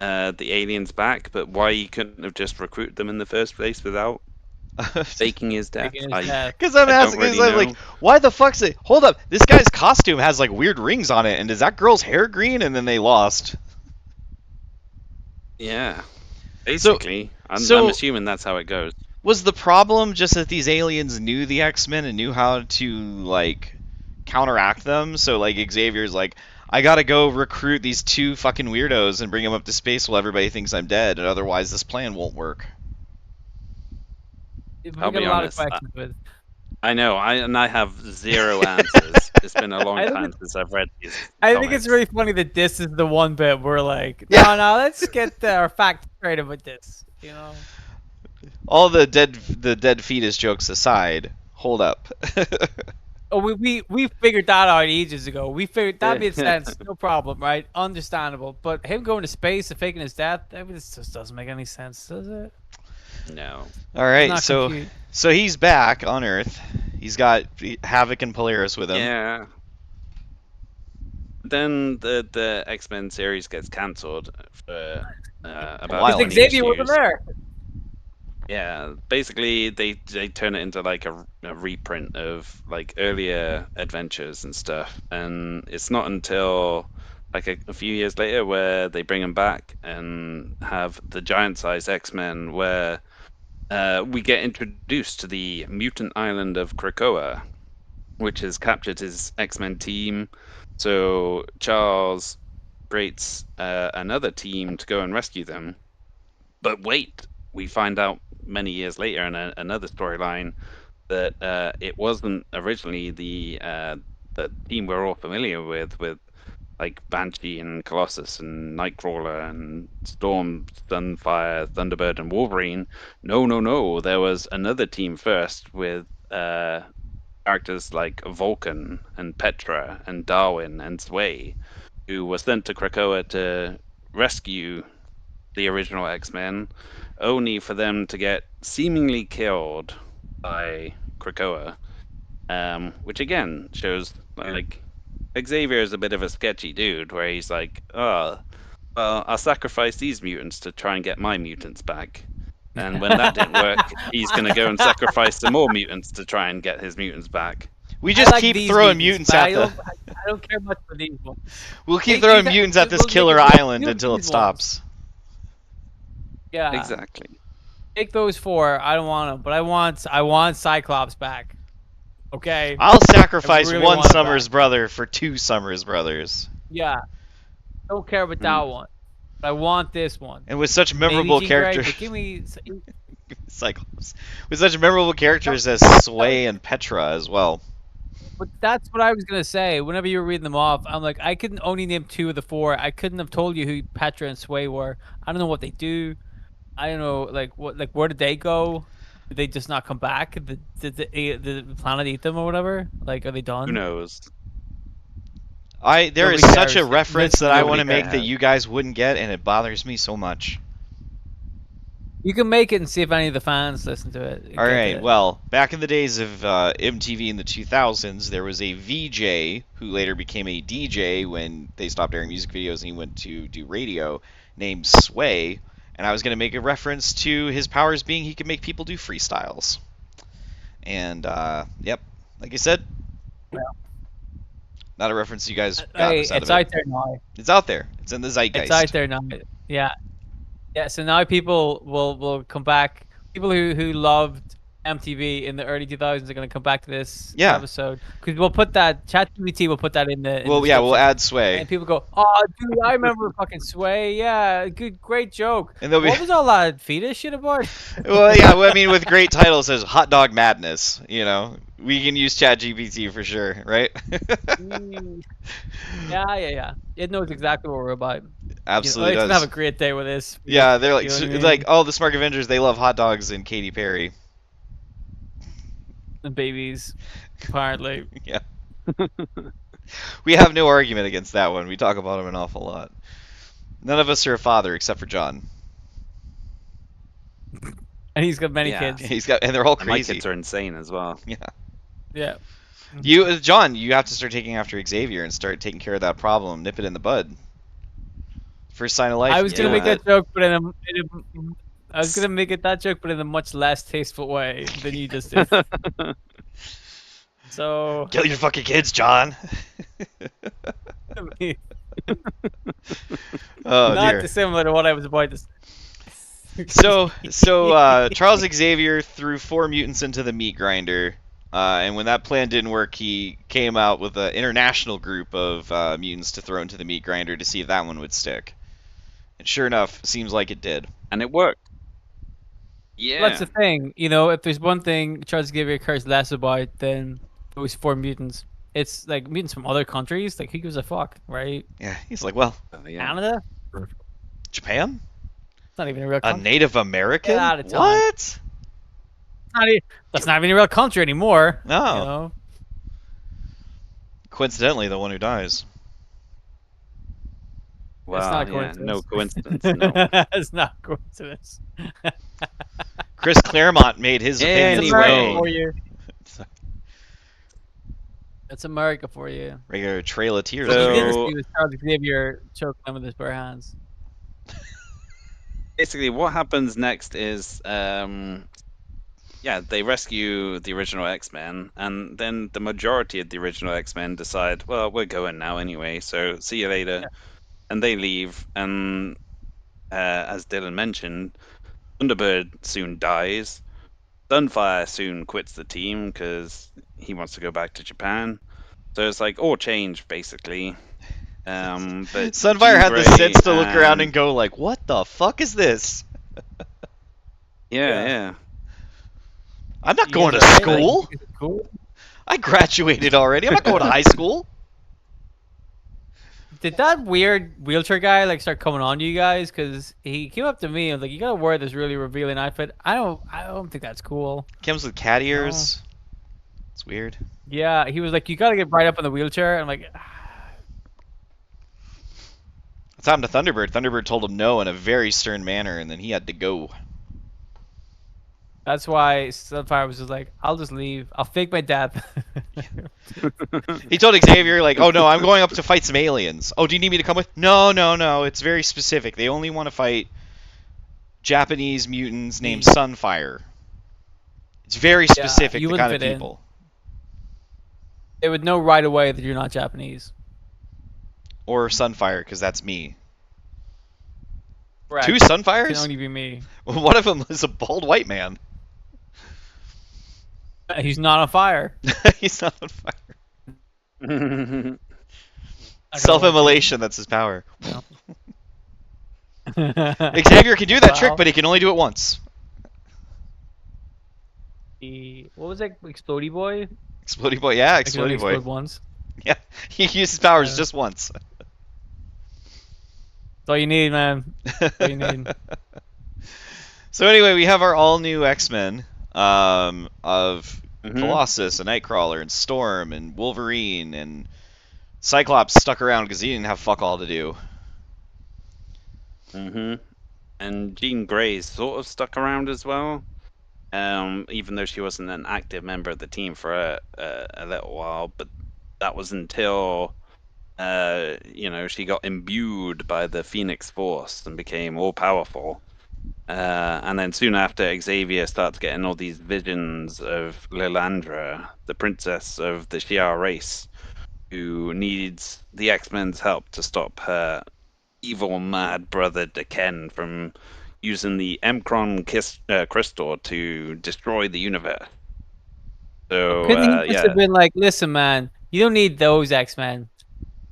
the aliens back. But why he couldn't have just recruited them in the first place without faking his death, Faking his death. Because I'm I don't asking, really I'm like, know. why the fuck's it? Hold up, this guy's costume has like weird rings on it, and is that girl's hair green? And then they lost. Yeah, basically, I'm so- assuming that's how it goes. Was the problem just that these aliens knew the X-Men and knew how to like counteract them? So like Xavier's like, I gotta go recruit these two fucking weirdos and bring them up to space while everybody thinks I'm dead, and otherwise this plan won't work. We I'll got be a lot honest, of questions with. I know, I have zero answers. It's been a long I think time since I've read these. I think it's comics. really funny that this is the one bit we're like, no, let's get our facts straight about this. You know. All the dead fetus jokes aside, hold up. Oh, we figured that out ages ago. We figured that made sense, no problem, right? Understandable. But him going to space and faking his death, I mean, this just doesn't make any sense, does it? No. All right, Not so compute. so he's back on Earth. He's got Havoc and Polaris with him. Yeah. Then the X-Men series gets cancelled for about while. 20 Because Xavier issues. wasn't there. Yeah, basically they turn it into like a reprint of like earlier adventures and stuff, and it's not until like a few years later where they bring him back and have the giant-sized X-Men, where we get introduced to the mutant island of Krakoa, which has captured his X-Men team. So Charles creates another team to go and rescue them. But wait, we find out many years later in another storyline that it wasn't originally the the team we're all familiar with like Banshee and Colossus and Nightcrawler and Storm, Sunfire, Thunderbird, and Wolverine. No. There was another team first with characters like Vulcan and Petra and Darwin and Sway, who were sent to Krakoa to rescue the original X-Men, only for them to get seemingly killed by Krakoa. Which again shows like Xavier is a bit of a sketchy dude, where he's like, oh, well, I'll sacrifice these mutants to try and get my mutants back. And when that didn't work, he's going to go and sacrifice some more mutants to try and get his mutants back. We just like keep these throwing mutants but at I the. don't care much for these ones. We'll keep Make throwing these- mutants at this we'll make killer it- island we'll until it these stops. Yeah, Exactly. Take those 4. I don't want them, but I want Cyclops back. Okay. I'll sacrifice really one want it Summers back. brother for 2 Summers brothers. Yeah. Don't care about that one. But I want this one. And with such Maybe memorable Jean Grey, characters, but give me. Cyclops, with such memorable characters as Sway and Petra as well. But that's what I was gonna say. Whenever you were reading them off, I'm like, I could only name 2 of the 4. I couldn't have told you who Petra and Sway were. I don't know what they do. I don't know, where did they go? Did they just not come back? Did the planet eat them or whatever? Like, are they done? Who knows? There is Nobody such a cares. reference that I want to Nobody make that cares. you guys wouldn't get, and it bothers me so much. You can make it and see if any of the fans listen to it. All right, well, back in the days of MTV in the 2000s, there was a VJ who later became a DJ when they stopped airing music videos and he went to do radio, named Sway. And I was going to make a reference to his powers being he could make people do freestyles. And, yep, like I said, not a reference you guys got. Hey, it's out there now. It's out there. It's in the zeitgeist. It's out there now. Yeah. Yeah, so now people will come back. People who loved MTV in the early 2000s are going to come back to this episode. Because we'll put that, ChatGPT will put that in the... Well, yeah, we'll add Sway. And people go, oh, dude, I remember fucking Sway. Yeah, great joke. And they'll be... What was all that fetus shit about? Well, yeah, I mean, with great titles as Hot Dog Madness, you know. We can use ChatGPT for sure, right? Yeah. It knows exactly what we're about. Absolutely It's does. gonna have a great day with this. Yeah, they're like, You know what I mean? like, oh, the Smark Avengers, they love hot dogs and Katy Perry. And babies, apparently. Yeah. We have no argument against that one. We talk about them an awful lot. None of us are a father except for John. And he's got many kids. And they're all And my crazy. kids are insane as well. Yeah. John, you have to start taking after Xavier and start taking care of that problem. Nip it in the bud. First sign of life. I was gonna make Yeah. that joke, but I was gonna make it that joke, but in a much less tasteful way than you just did. So Kill your fucking kids, John. Oh not dear. dissimilar to what I was about to say. So Charles Xavier threw 4 mutants into the meat grinder, and when that plan didn't work, he came out with an international group of mutants to throw into the meat grinder to see if that one would stick. And sure enough, seems like it did. And it worked. Yeah. That's the thing, if there's one thing Charles Xavier cares less about than those 4 mutants, it's like mutants from other countries. Like, who gives a fuck, right? Yeah, he's like, well, Yeah. Canada? Japan? It's not even a real A country. Native American? Get out of town. What? That's not even a real country anymore. No. You know? Coincidentally, the one who dies. Well, It's not a yeah, no coincidence. coincidence. No. It's not a coincidence. Chris Claremont made his opinions Anyway. known. For you. It's America for you. Regular Trail of Tears. What you didn't So- see was Charles Xavier choking them with his bare hands. Basically, what happens next is, they rescue the original X-Men, and then the majority of the original X-Men decide, well, we're going now anyway, so see you later. Yeah. And they leave, and as Dylan mentioned, Thunderbird soon dies. Sunfire soon quits the team because he wants to go back to Japan. So it's like all change, basically. But Sunfire had the Jean sense to look Grey around and go like, what the fuck is this? Yeah. I'm not You going to guys are right, school. like, is it cool? I graduated already. I'm not going to high school. Did that weird wheelchair guy like start coming on to you guys? Because he came up to me and was like, "You gotta wear this really revealing outfit." I don't think that's cool. Comes with cat ears. It's weird. Yeah, he was like, "You gotta get right up in the wheelchair." And I'm like, It's happened to Thunderbird. Thunderbird told him no in a very stern manner, and then he had to go. that's why Sunfire was just like, "I'll just leave. I'll fake my death." He told Xavier, like, oh no, I'm going up to fight some aliens. Oh, do you need me to come with? No, no, no. It's very specific. They only want to fight Japanese mutants named Sunfire. It's very specific, you the wouldn't kind of fit in. people. They would know right away that you're not Japanese. Or Sunfire, because that's me. Correct. Two It Sunfires? can only be me. One of them is a bald white man. He's not on fire. He's not on fire. Self-immolation, that's his power. No. Xavier can do that trick, Well, but he can only do it once. what was that? Explodey boy? Explodey boy, yeah, I can only Explodey boy. explode once. Yeah, he used his powers just once. That's all you need, man. That's all you need. So anyway, we have our all-new X-Men of Mhm. Colossus and Nightcrawler and Storm and Wolverine and Cyclops stuck around because he didn't have fuck all to do. And Jean Grey sort of stuck around as well, even though she wasn't an active member of the team for a little while. But that was until she got imbued by the Phoenix Force and became all powerful. And then soon after, Xavier starts getting all these visions of Lilandra, the princess of the Shi'ar race, who needs the X-Men's help to stop her evil, mad brother Deken from using the Emkron crystal to destroy the universe. So, Couldn't he just have been like, "Listen, man, you don't need those X-Men.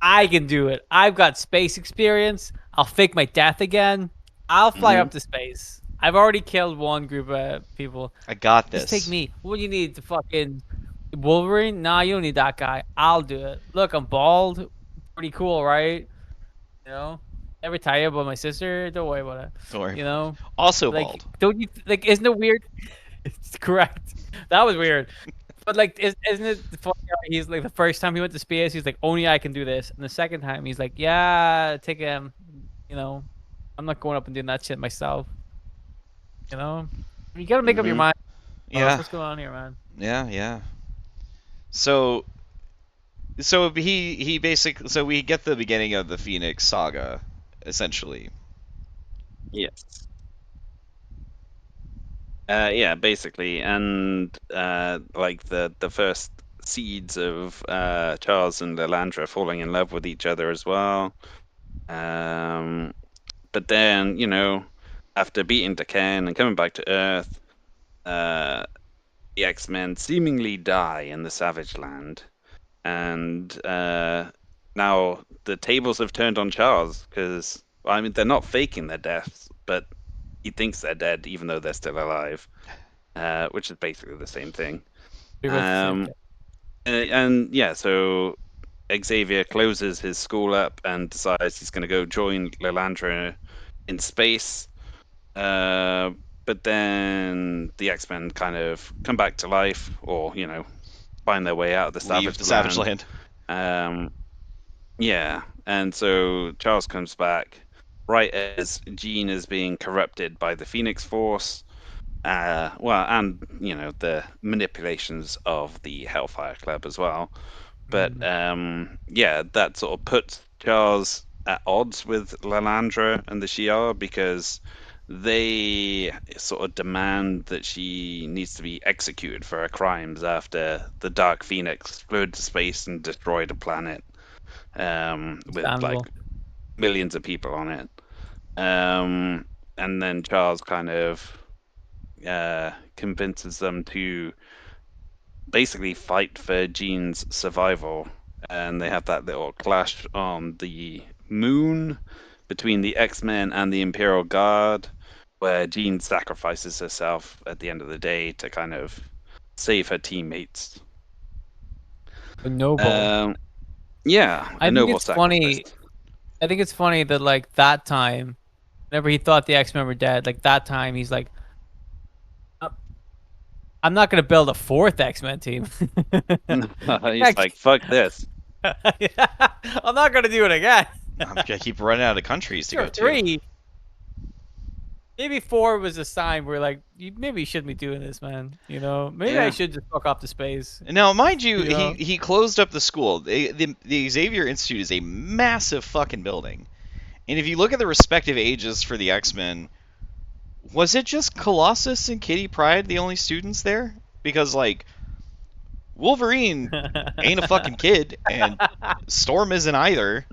I can do it. I've got space experience. I'll fake my death again. I'll fly up to space. I've already killed one group of people. I got this. Just take me. What do you need? The fucking Wolverine? Nah, you don't need that guy. I'll do it. Look, I'm bald. Pretty cool, right? You know? Never tell you about my sister. Don't worry about it. Don't worry. You know? Also Like, bald. don't you like? Isn't it weird? It's correct. That was weird. But like, isn't it funny? How he's like the first time he went to space, he's like, "Only I can do this," and the second time he's like, "Yeah, take him." You know, I'm not going up and doing that shit myself. You know, you gotta make up your mind. Yeah. What's going on here, man? Yeah. So he basically, so we get the beginning of the Phoenix saga, essentially. yes. Yeah, basically, and like the first seeds of Charles and Lilandra falling in love with each other as well. But then, after beating Deken and coming back to Earth, the X-Men seemingly die in the Savage Land, and now the tables have turned on Charles because they're not faking their deaths, but he thinks they're dead even though they're still alive, which is basically the same thing. And yeah, so Xavier closes his school up and decides he's going to go join Lilandra in space. But then the X-Men kind of come back to life, or find their way out of the Leave the Savage Land. Yeah, and so Charles comes back right as Jean is being corrupted by the Phoenix Force. And the manipulations of the Hellfire Club as well. But yeah, that sort of puts Charles at odds with Lilandra and the Shi'ar because they sort of demand that she needs to be executed for her crimes after the Dark Phoenix flew into space and destroyed a planet with like millions of people on it. And then Charles kind of convinces them to basically fight for Jean's survival, and they have that little clash on the moon between the X-Men and the Imperial Guard, where Jean sacrifices herself at the end of the day to kind of save her teammates. Noble. Yeah, I a think noble it's sacrifice. funny. I think it's funny that like that time, whenever he thought the X-Men were dead, like that time he's like, "Uh, I'm not gonna build a fourth X-Men team. He's like, fuck this. I'm not gonna do it again. I'm gonna keep running out of countries to Sure, go to. 3. Maybe 4 was a sign where like maybe you shouldn't be doing this, man. You know, maybe I Yeah. should just fuck off to space. Now, mind you, You know? he closed up the school. The Xavier Institute is a massive fucking building, and if you look at the respective ages for the X-Men, was it just Colossus and Kitty Pryde the only students there? Because like Wolverine ain't a fucking kid, and Storm isn't either.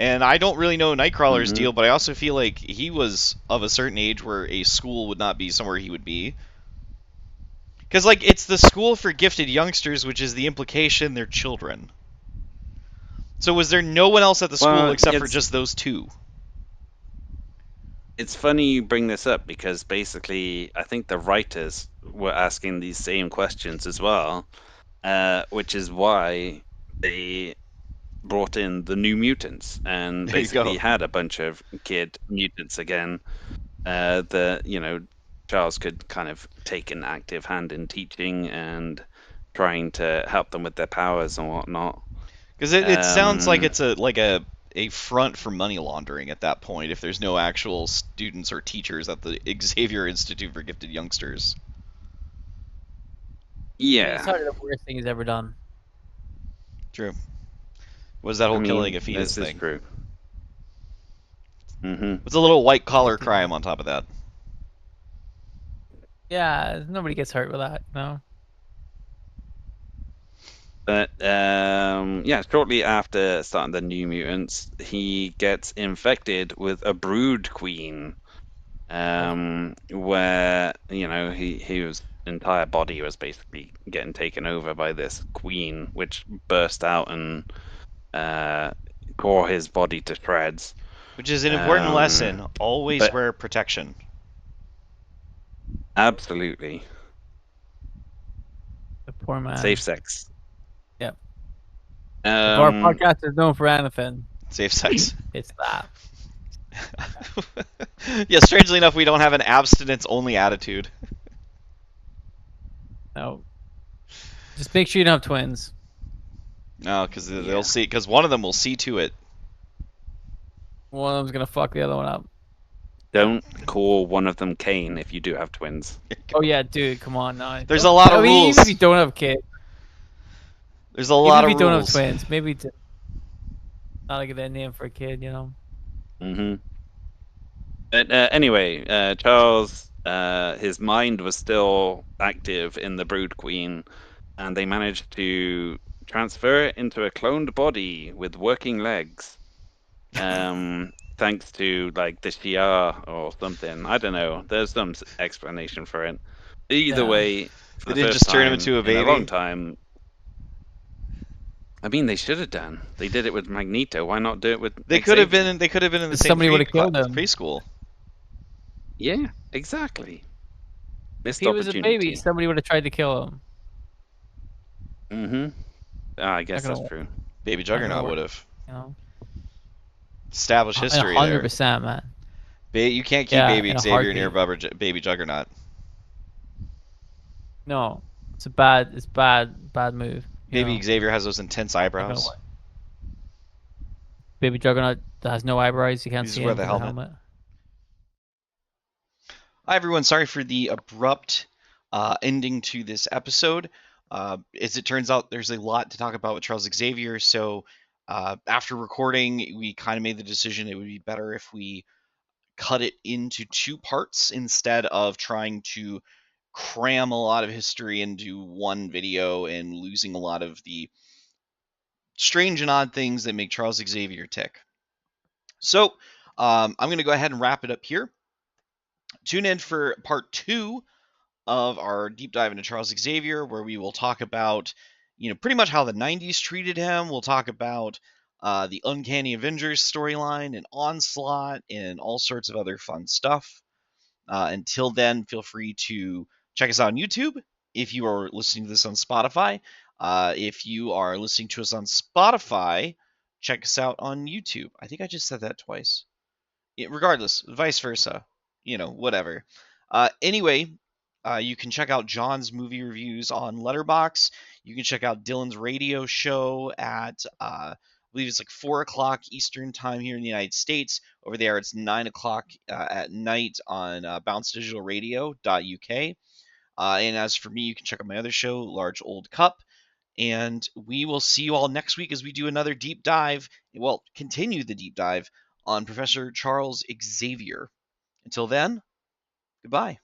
And I don't really know Nightcrawler's deal, but I also feel like he was of a certain age where a school would not be somewhere he would be. Because, like, it's the school for gifted youngsters, which is the implication they're children. So was there no one else at the school except for just those two? It's funny you bring this up because basically I think the writers were asking these same questions as well, which is why they brought in the New Mutants and There you basically go. had a bunch of kid mutants again that, you know, Charles could kind of take an active hand in teaching and trying to help them with their powers and whatnot. Because it sounds like it's a front for money laundering at that point if there's no actual students or teachers at the Xavier Institute for Gifted Youngsters. Yeah. It's probably the worst thing he's ever done. True. Was that whole killing a fetus this thing? is true. Mm-hmm. It's a little white collar crime on top of that. Yeah, nobody gets hurt with that, no. But yeah, shortly after starting the New Mutants, he gets infected with a brood queen, where you know his entire body was basically getting taken over by this queen, which burst out and tore his body to shreds. Which is an important lesson: always wear protection. Absolutely. The poor man. Safe sex. Yep. If our podcast is known for anything, safe sex. It's that. Yeah, strangely enough, we don't have an abstinence-only attitude. No. Just make sure you don't have twins. No, because they'll see. Because one of them will see to it. One of them's gonna fuck the other one up. Don't call one of them Kane if you do have twins. Oh yeah, dude, come on, no. There's a lot of rules. Even if you don't have kids. There's a lot of rules. Even if you don't have twins, maybe not a good name for a kid, you know. Mm-hmm. But anyway, Charles, his mind was still active in the Brood Queen, and they managed to transfer it into a cloned body with working legs. Thanks to like the Shi'ar or something. I don't know. There's some explanation for it. Either way, they didn't just turn him into a baby. In a long time. I mean, they should have done. They did it with Magneto. Why not do it with? They could have been. They could have been in the same somebody would have killed him. preschool. Yeah, exactly. If he was a baby, somebody would have tried to kill him. Mm-hmm. I guess that's true. Baby Juggernaut would have. You know? Established history 100%, there. man. You can't keep Baby Xavier near Baby Juggernaut. No, it's bad move. Baby Xavier has those intense eyebrows. Baby Juggernaut has no eyebrows. You can't see him. The helmet. Hi everyone. Sorry for the abrupt ending to this episode. As it turns out, there's a lot to talk about with Charles Xavier. So after recording, we kind of made the decision it would be better if we cut it into 2 parts instead of trying to cram a lot of history into one video and losing a lot of the strange and odd things that make Charles Xavier tick. So I'm going to go ahead and wrap it up here. Tune in for part 2 of our deep dive into Charles Xavier, where we will talk about, pretty much how the 90s treated him. We'll talk about the Uncanny Avengers storyline and Onslaught and all sorts of other fun stuff. Until then, feel free to check us out on YouTube. If you are listening to this on Spotify, If you are listening to us on Spotify, check us out on YouTube. I think I just said that twice. Regardless, vice versa. Whatever. Anyway, you can check out John's movie reviews on Letterboxd. You can check out Dylan's radio show at, I believe it's like 4 o'clock Eastern time here in the United States. Over there, it's 9 o'clock at night on bouncedigitalradio.uk. And as for me, you can check out my other show, Large Old Cup. And we will see you all next week as we do another deep dive. Well, continue the deep dive on Professor Charles Xavier. Until then, goodbye.